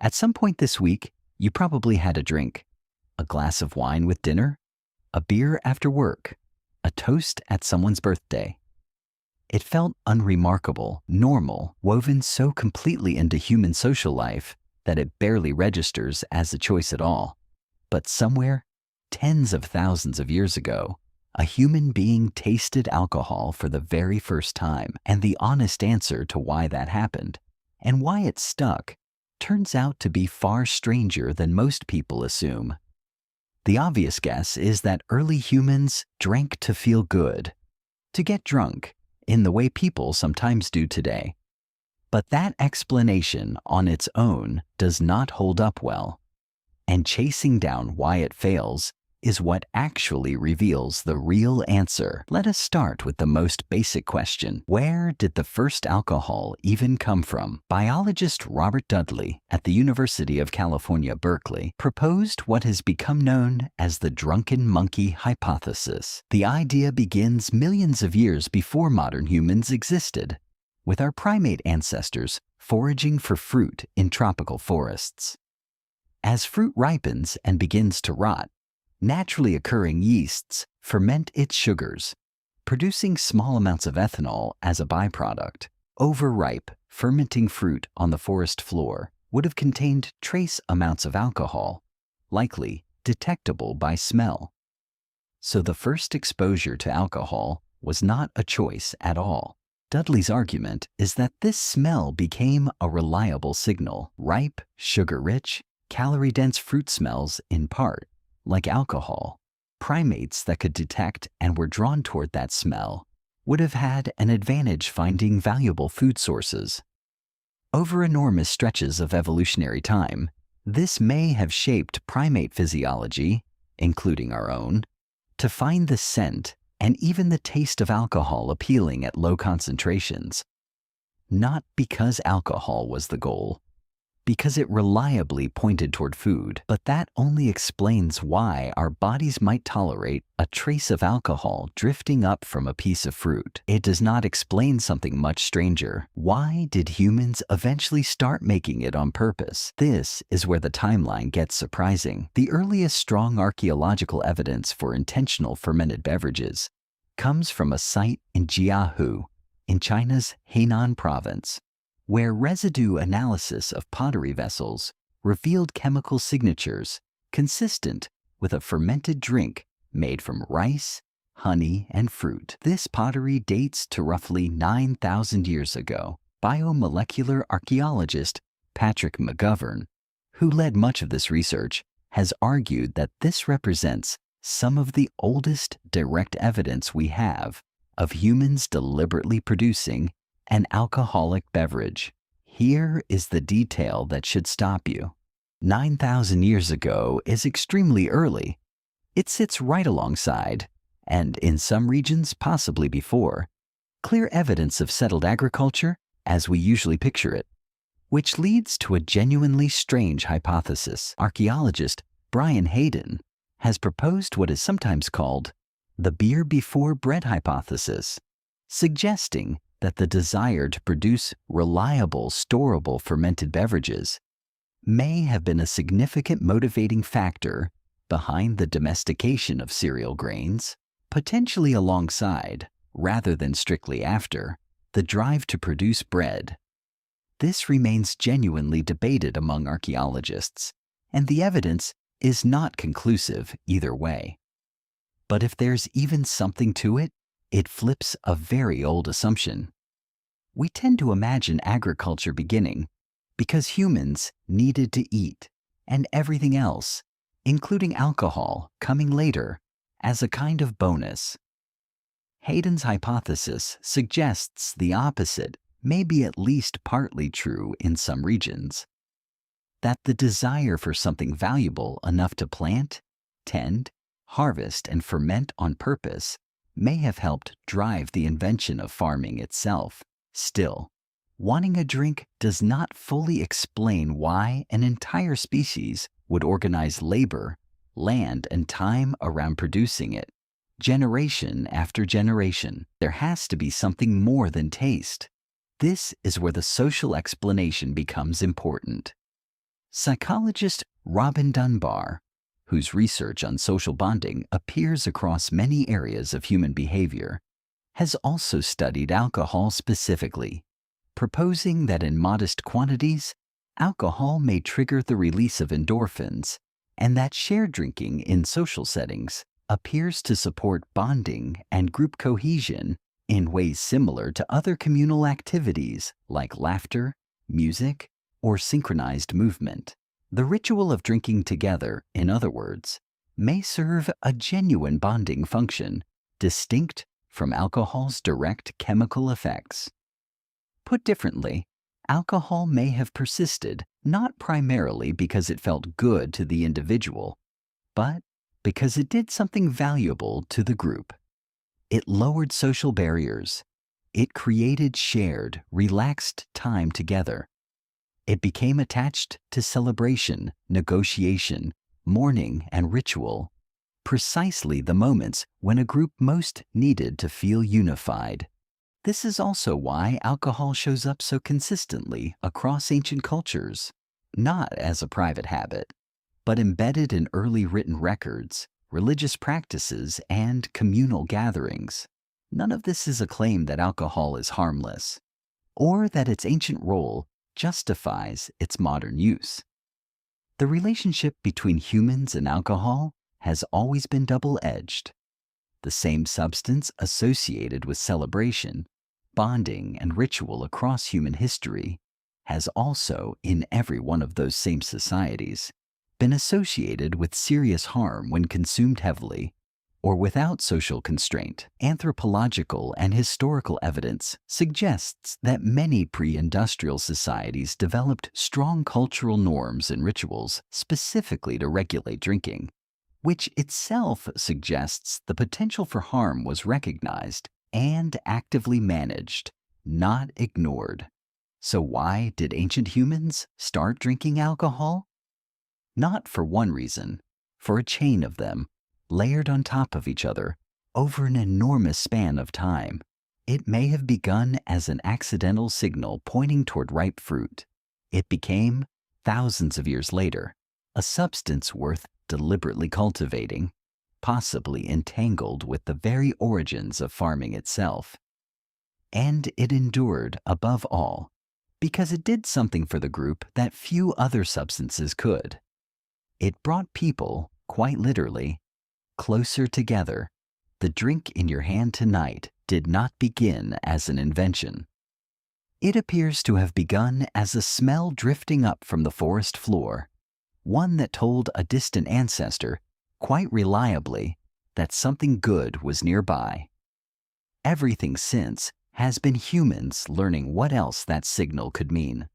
At some point this week, you probably had a drink. A glass of wine with dinner, a beer after work, a toast at someone's birthday. It felt unremarkable, normal, woven so completely into human social life that it barely registers as a choice at all. But somewhere, tens of thousands of years ago, a human being tasted alcohol for the very first time, and the honest answer to why that happened, and why it stuck, turns out to be far stranger than most people assume. The obvious guess is that early humans drank to feel good, to get drunk, in the way people sometimes do today. But that explanation on its own does not hold up well, and chasing down why it fails is what actually reveals the real answer. Let us start with the most basic question. Where did the first alcohol even come from? Biologist Robert Dudley at the University of California, Berkeley, proposed what has become known as the drunken monkey hypothesis. The idea begins millions of years before modern humans existed, with our primate ancestors foraging for fruit in tropical forests. As fruit ripens and begins to rot, naturally occurring yeasts ferment its sugars, producing small amounts of ethanol as a byproduct. Overripe, fermenting fruit on the forest floor would have contained trace amounts of alcohol, likely detectable by smell. So the first exposure to alcohol was not a choice at all. Dudley's argument is that this smell became a reliable signal. Ripe, sugar-rich, calorie-dense fruit smells, in part, like alcohol. Primates that could detect and were drawn toward that smell would have had an advantage finding valuable food sources. Over enormous stretches of evolutionary time, this may have shaped primate physiology, including our own, to find the scent and even the taste of alcohol appealing at low concentrations. Not because alcohol was the goal, because it reliably pointed toward food, but that only explains why our bodies might tolerate a trace of alcohol drifting up from a piece of fruit. It does not explain something much stranger. Why did humans eventually start making it on purpose? This is where the timeline gets surprising. The earliest strong archaeological evidence for intentional fermented beverages comes from a site in Jiahu, in China's Hainan province, where residue analysis of pottery vessels revealed chemical signatures consistent with a fermented drink made from rice, honey, and fruit. This pottery dates to roughly 9,000 years ago. Biomolecular archaeologist Patrick McGovern, who led much of this research, has argued that this represents some of the oldest direct evidence we have of humans deliberately producing an alcoholic beverage. Here is the detail that should stop you. 9,000 years ago is extremely early. It sits right alongside, and in some regions possibly before, clear evidence of settled agriculture as we usually picture it, which leads to a genuinely strange hypothesis. Archaeologist Brian Hayden has proposed what is sometimes called the beer before bread hypothesis, suggesting that the desire to produce reliable, storable fermented beverages may have been a significant motivating factor behind the domestication of cereal grains, potentially alongside, rather than strictly after, the drive to produce bread. This remains genuinely debated among archaeologists, and the evidence is not conclusive either way. But if there's even something to it, it flips a very old assumption. We tend to imagine agriculture beginning because humans needed to eat, and everything else, including alcohol, coming later as a kind of bonus. Hayden's hypothesis suggests the opposite may be at least partly true in some regions, that the desire for something valuable enough to plant, tend, harvest, and ferment on purpose may have helped drive the invention of farming itself. Still, wanting a drink does not fully explain why an entire species would organize labor, land, and time around producing it, generation after generation. There has to be something more than taste. This is where the social explanation becomes important. Psychologist Robin Dunbar, whose research on social bonding appears across many areas of human behavior, has also studied alcohol specifically, proposing that in modest quantities, alcohol may trigger the release of endorphins, and that shared drinking in social settings appears to support bonding and group cohesion in ways similar to other communal activities like laughter, music, or synchronized movement. The ritual of drinking together, in other words, may serve a genuine bonding function, distinct from alcohol's direct chemical effects. Put differently, alcohol may have persisted not primarily because it felt good to the individual, but because it did something valuable to the group. It lowered social barriers. It created shared, relaxed time together. It became attached to celebration, negotiation, mourning, and ritual, precisely the moments when a group most needed to feel unified. This is also why alcohol shows up so consistently across ancient cultures, not as a private habit, but embedded in early written records, religious practices, and communal gatherings. None of this is a claim that alcohol is harmless, or that its ancient role justifies its modern use. The relationship between humans and alcohol has always been double-edged. The same substance associated with celebration, bonding, and ritual across human history has also, in every one of those same societies, been associated with serious harm when consumed heavily or without social constraint. Anthropological and historical evidence suggests that many pre-industrial societies developed strong cultural norms and rituals specifically to regulate drinking, which itself suggests the potential for harm was recognized and actively managed, not ignored. So why did ancient humans start drinking alcohol? Not for one reason, for a chain of them, layered on top of each other over an enormous span of time. It may have begun as an accidental signal pointing toward ripe fruit. It became, thousands of years later, a substance worth deliberately cultivating, possibly entangled with the very origins of farming itself. And it endured above all because it did something for the group that few other substances could. It brought people, quite literally, closer together. The drink in your hand tonight did not begin as an invention. It appears to have begun as a smell drifting up from the forest floor, one that told a distant ancestor, quite reliably, that something good was nearby. Everything since has been humans learning what else that signal could mean.